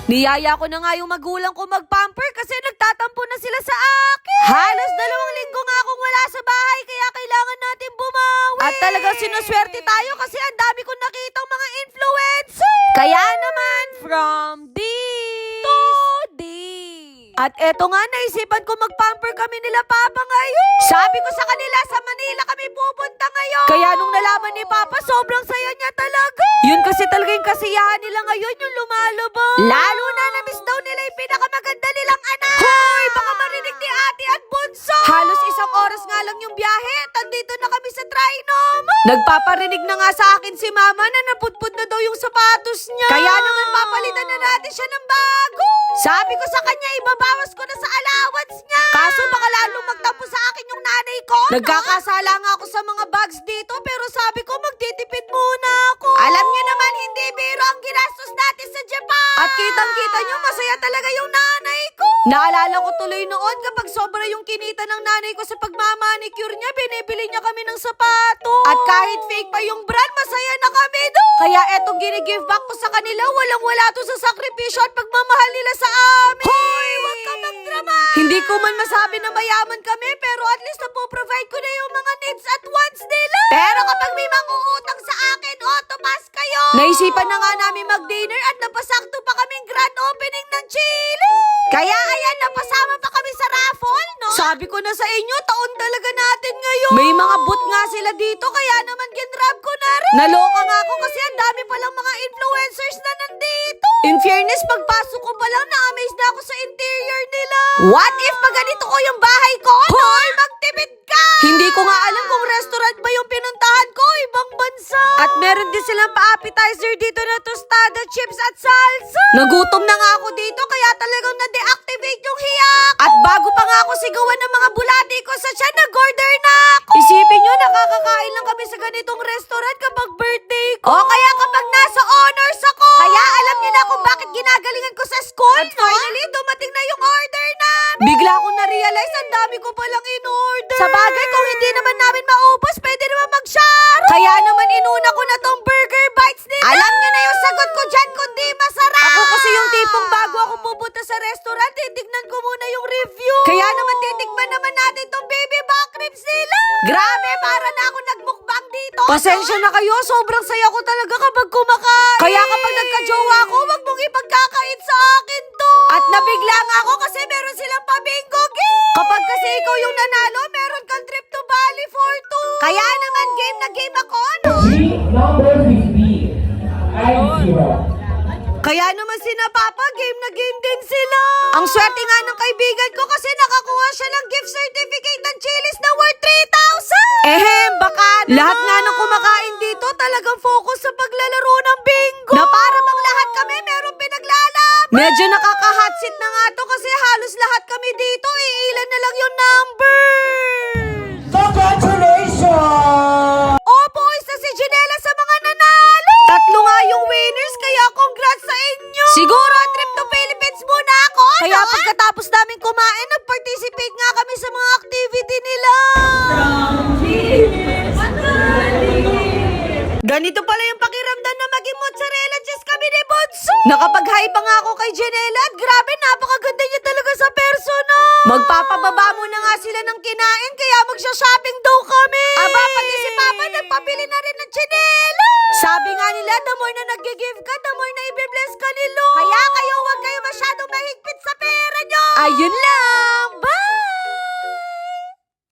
Niyaya ko na nga yung magulang ko mag-pamper kasi nagtatampo na sila sa akin. Halos 2 linggo nga akong wala sa bahay kaya kailangan natin bumawi. At talagang sinuswerte tayo kasi ang dami kong nakitang mga influencer. Kaya naman, from D to D. At eto nga, naisipan ko mag-pamper kami nila Papa ngayon. Sabi ko sa kanila, sa Manila kami pupunta ngayon. Kaya nung nalaman ni Papa, sobrang saya niya talaga. Yun kasi talaga yung kasiyahan nila ngayon, yung lumalabas. Lalo na na-miss daw nila yung pinakamaganda nilang anak. Hoy, baka marinig ni ate at bunso. Halos 1 oras nga lang yung biyahe. Tandito na kami sa Trinom. Nagpaparinig na nga sa akin si Mama na naputput na daw yung sapatos niya. Kaya naman papalitan na natin siya ng bago. Sabi ko sa kanya, ibabawas ko na sa allowance niya. Kaso baka lalong magtampo sa akin yung nanay ko. Nagkakasala nga ako sa mga bags dito pero sabi ko magtitipid muna ako. Alam niyo naman hindi biro ang ginastos natin sa Japan. At kitang-kita niyo masaya talaga yung nanay ko. Naalala ko tuloy noon kapag sobra yung kinita ng nanay ko sa pagmamanicure niya, binibili niya kami ng sapatos. At kahit fake pa yung brand, masaya na kami doon. Kaya etong gini-give back ko sa kanila, walang-wala to sa sakripisyo at pagmamahal nila sa amin. Hoy, wag ka magdrama. Hindi ko man masabi na mayaman kami, pero at least napoprovide ko na yung mga needs at wants nila. Pero kapag may mangungutang sa akin, pass kayo. Naisipan na nga namin mag-dinner at napasakto pa kaming grand opening ng Chile. Kaya ayan, napasama pa kami sa raffle, no? Sabi ko na sa inyo, taon talaga natin ngayon. May mga boot nga sila dito, kaya naman ginrab ko na rin. Naloka nga ako kasi ang dami palang mga influencers na nandito. In fairness, pagpasok ko pa lang, na-amaze na ako sa interior nila. What if pag ganito ko yung bahay ko? Hoy, magtipid ka! Hindi ko nga alam kung restaurant ba yung pinuntahan ko, ibang bansa. At meron din silang pa-appetizer dito na tostada, chips at salsa. Nagutom na nga ako dito, kaya talagang na-deactivate yung hiyak. At bago pa nga ako sigawan ng mga bulati ko sa tiyan, nag-order na ako. Isipin nyo, nakakakain lang kami sa ganitong restaurant kapag birthday ko. O kaya kapag nasa honors ako. Kaya alam niyo na kung bakit ginagalingan ko sa school, at finally, dumating na yung order na. Bigla ko na-realize, ang dami ko palang in-order. Sa bagay, kung hindi naman namin maubos, pwede naman mag-share. Kaya naman inuna ko na tong burger bites nila. Alam niyo na yung sagot ko dyan, kundi masarap. Ako kasi yung tipong bago ako pupunta sa restaurant, titignan ko muna yung review. Kaya naman titigman naman natin tong baby back ribs nila. Grabe, para na ako nagmukbang dito. Pasensya na kayo, sobrang saya ko talaga kapag kumakain. Kaya kapag nagka-jowa ako, wag mong ipagkakait sa akin to. At nabigla nga ako kasi meron silang pabingo game. Kapag kasi ikaw yung nanalo, meron kang trip to Bali for 2. Kaya naman game na game ako, no? Number 15. I0. Kaya naman sina Papa, game na game din sila. Ang swerte nga ng kaibigan ko kasi nakakuha siya ng gift certificate ng Chili's na worth 3,000. Baka naman. Lahat nga ng kumakain dito talagang focus sa paglalaro ng bingo. Na para bang lahat kami meron pinaglalaban. Medyo nakaka-hot seat na nga to kasi halos lahat kami dito, iilan na lang yung number. Congratulations! Opo, isa si Janela sa mga nanalo. 3 nga yung winners, kaya congrats sa inyo. Siguro ang trip to Philippines muna ako, kaya no? Pagkatapos namin kumain, nag-participate nga kami sa mga activity nila. Ganito pala yung pakiramdam na maging mozzarella cheese kami ni Bonso. Nakapag-hi pa nga ako kay Janela at grabe, napakaganda niya talaga sa personal. Magpapababa muna nga sila ng kinain kaya magsha-shopping daw kami. Aba, pati si Papa nagpapili na rin ng Janela. Sabi nga nila, the more na nag-give ka, the more na i-bless ka ni Lord. Kaya kayo, huwag kayo masyadong mahigpit sa pera nyo. Ayun lang.